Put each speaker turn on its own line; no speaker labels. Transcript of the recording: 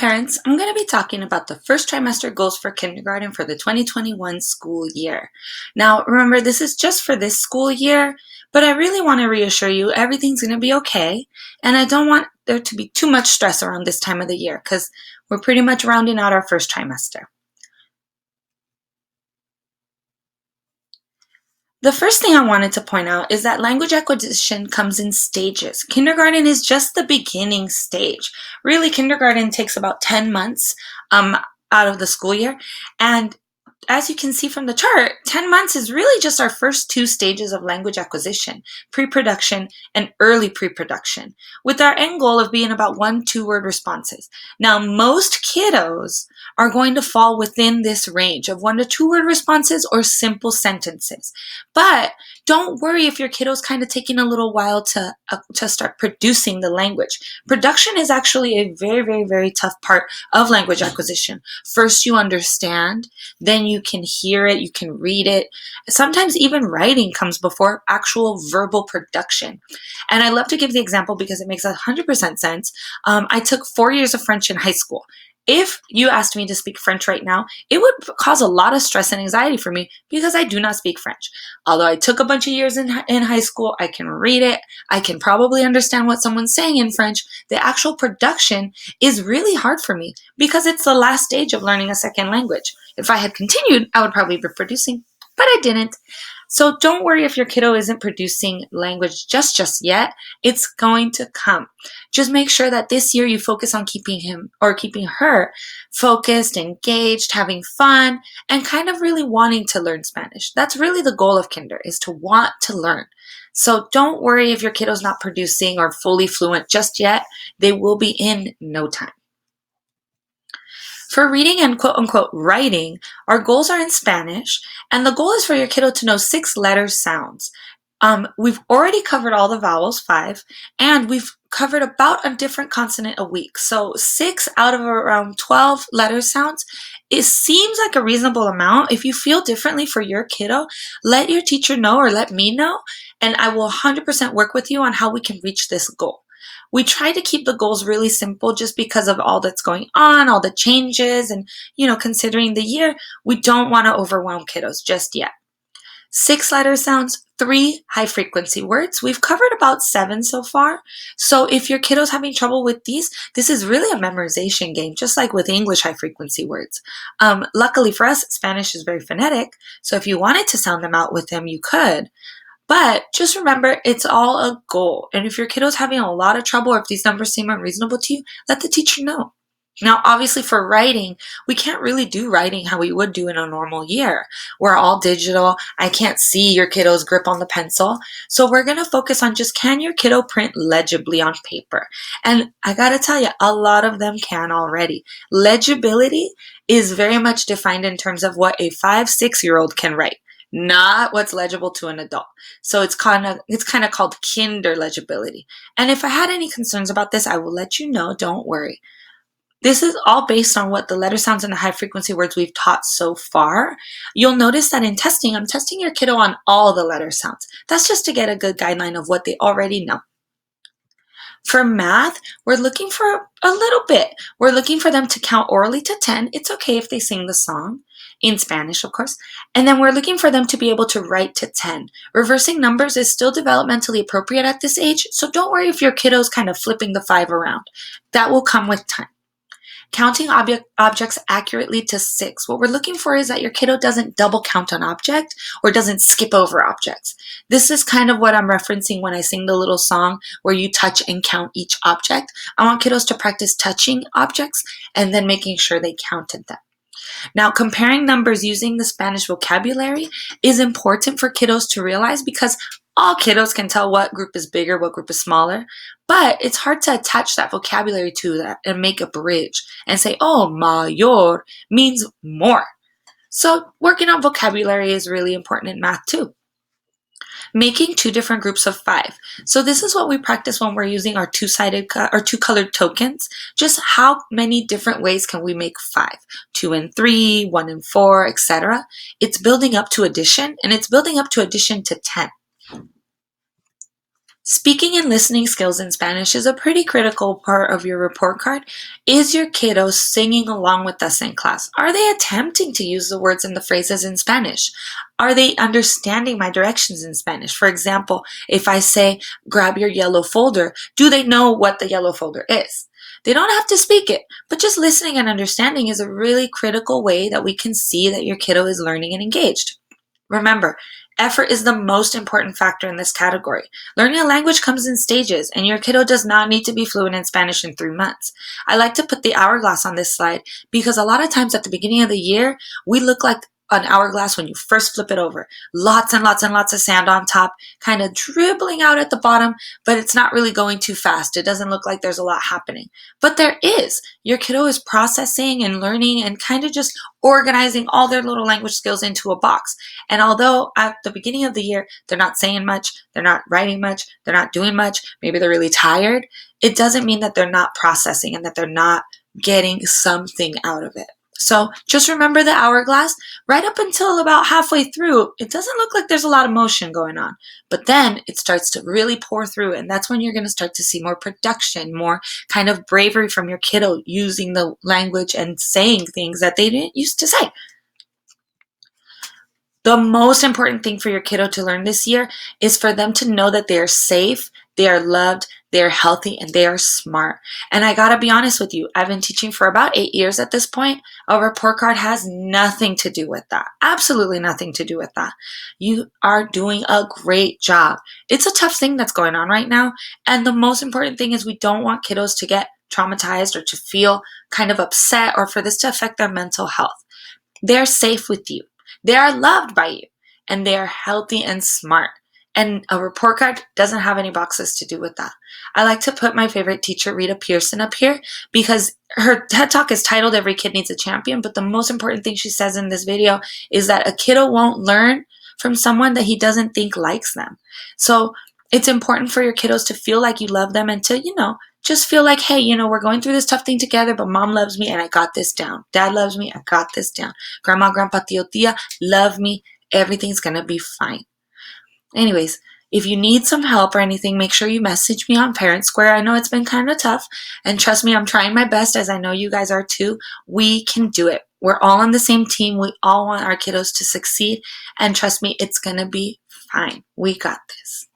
parents, I'm going to be talking about the first trimester goals for kindergarten for the 2021 school year. Now, remember, this is just for this school year, but I really want to reassure you everything's going to be okay, and I don't want there to be too much stress around this time of the year because we're pretty much rounding out our first trimester. The first thing I wanted to point out is that language acquisition comes in stages. Kindergarten is just the beginning stage. Really, kindergarten takes about 10 months out of the school year. And as you can see from the chart, 10 months is really just our first two stages of language acquisition, pre-production and early pre-production, with our end goal of being about 1-2 word responses. Now, most kiddos are going to fall within this range of 1 to 2 word responses or simple sentences. But don't worry if your kiddo's kind of taking a little while to start producing the language. Production is actually a very, very, very tough part of language acquisition. First, you understand, then you can hear it, you can read it. Sometimes even writing comes before actual verbal production. And I love to give the example because it makes 100% sense. I took 4 years of French in high school. If you asked me to speak French right now, it would cause a lot of stress and anxiety for me because I do not speak French. Although I took a bunch of years in high school, I can read it, I can probably understand what someone's saying in French. The actual production is really hard for me because it's the last stage of learning a second language. If I had continued, I would probably be producing, but I didn't. So don't worry if your kiddo isn't producing language just yet. It's going to come. Just make sure that this year you focus on keeping him or keeping her focused, engaged, having fun, and kind of really wanting to learn Spanish. That's really the goal of kinder, is to want to learn. So don't worry if your kiddo's not producing or fully fluent just yet. They will be in no time. For reading and quote-unquote writing, our goals are in Spanish, and the goal is for your kiddo to know 6 letter sounds. We've already covered all the vowels, 5, and we've covered about a different consonant a week. So 6 out of around 12 letter sounds. It seems like a reasonable amount. If you feel differently for your kiddo, let your teacher know or let me know, and I will 100% work with you on how we can reach this goal. We try to keep the goals really simple just because of all that's going on, all the changes, and, considering the year, we don't want to overwhelm kiddos just yet. 6 letter sounds, 3 high frequency words. We've covered about 7 so far. So if your kiddo's having trouble with these, this is really a memorization game, just like with English high frequency words. Luckily for us, Spanish is very phonetic. So if you wanted to sound them out with them, you could. But just remember, it's all a goal. And if your kiddo's having a lot of trouble or if these numbers seem unreasonable to you, let the teacher know. Now, obviously for writing, we can't really do writing how we would do in a normal year. We're all digital. I can't see your kiddo's grip on the pencil. So we're going to focus on just, can your kiddo print legibly on paper? And I got to tell you, a lot of them can already. Legibility is very much defined in terms of what a 5-6-year-old can write, not what's legible to an adult. So it's kind of called kinder legibility. And if I had any concerns about this, I will let you know. Don't worry. This is all based on what the letter sounds and the high frequency words we've taught so far. You'll notice that in testing, I'm testing your kiddo on all the letter sounds. That's just to get a good guideline of what they already know. For math, we're looking for a little bit. We're looking for them to count orally to 10. It's okay if they sing the song, in Spanish, of course. And then we're looking for them to be able to write to 10. Reversing numbers is still developmentally appropriate at this age, so don't worry if your kiddo's kind of flipping the 5 around. That will come with time. Counting objects accurately to 6. What we're looking for is that your kiddo doesn't double count an object or doesn't skip over objects. This is kind of what I'm referencing when I sing the little song where you touch and count each object. I want kiddos to practice touching objects and then making sure they counted them. Now, comparing numbers using the Spanish vocabulary is important for kiddos to realize because all kiddos can tell what group is bigger, what group is smaller, but it's hard to attach that vocabulary to that and make a bridge and say, oh, mayor means more. So working on vocabulary is really important in math too. Making 2 different groups of 5. So this is what we practice when we're using our two-colored tokens. Just how many different ways can we make 5? 2 and 3, 1 and 4, etc. It's building up to addition, and it's building up to addition to 10. Speaking and listening skills in Spanish is a pretty critical part of your report card. Is your kiddo singing along with us in class? Are they attempting to use the words and the phrases in Spanish? Are they understanding my directions in Spanish? For example, if I say, grab your yellow folder, do they know what the yellow folder is? They don't have to speak it, but just listening and understanding is a really critical way that we can see that your kiddo is learning and engaged. Remember, effort is the most important factor in this category. Learning a language comes in stages, and your kiddo does not need to be fluent in Spanish in 3 months. I like to put the hourglass on this slide because a lot of times at the beginning of the year, we look like an hourglass when you first flip it over. Lots and lots and lots of sand on top, kind of dribbling out at the bottom, but it's not really going too fast. It doesn't look like there's a lot happening. But there is. Your kiddo is processing and learning and kind of just organizing all their little language skills into a box. And although at the beginning of the year, they're not saying much, they're not writing much, they're not doing much, maybe they're really tired, it doesn't mean that they're not processing and that they're not getting something out of it. So just remember the hourglass. Right up until about halfway through, it doesn't look like there's a lot of motion going on. But then it starts to really pour through, and that's when you're going to start to see more production, more kind of bravery from your kiddo using the language and saying things that they didn't used to say. The most important thing for your kiddo to learn this year is for them to know that they are safe, they are loved, they are healthy, and they are smart. And I gotta be honest with you, I've been teaching for about 8 years at this point. A report card has nothing to do with that. Absolutely nothing to do with that. You are doing a great job. It's a tough thing that's going on right now. And the most important thing is we don't want kiddos to get traumatized or to feel kind of upset or for this to affect their mental health. They're safe with you. They are loved by you, and they are healthy and smart. And a report card doesn't have any boxes to do with that. I like to put my favorite teacher, Rita Pearson, up here because her TED Talk is titled Every Kid Needs a Champion, but the most important thing she says in this video is that a kiddo won't learn from someone that he doesn't think likes them. So it's important for your kiddos to feel like you love them and to, just feel like, hey, we're going through this tough thing together, but mom loves me and I got this down. Dad loves me, I got this down. Grandma, grandpa, tío, tía love me. Everything's going to be fine. Anyways, if you need some help or anything, make sure you message me on Parent Square. I know it's been kind of tough, and trust me, I'm trying my best, as I know you guys are too. We can do it. We're all on the same team. We all want our kiddos to succeed, and trust me, it's going to be fine. We got this.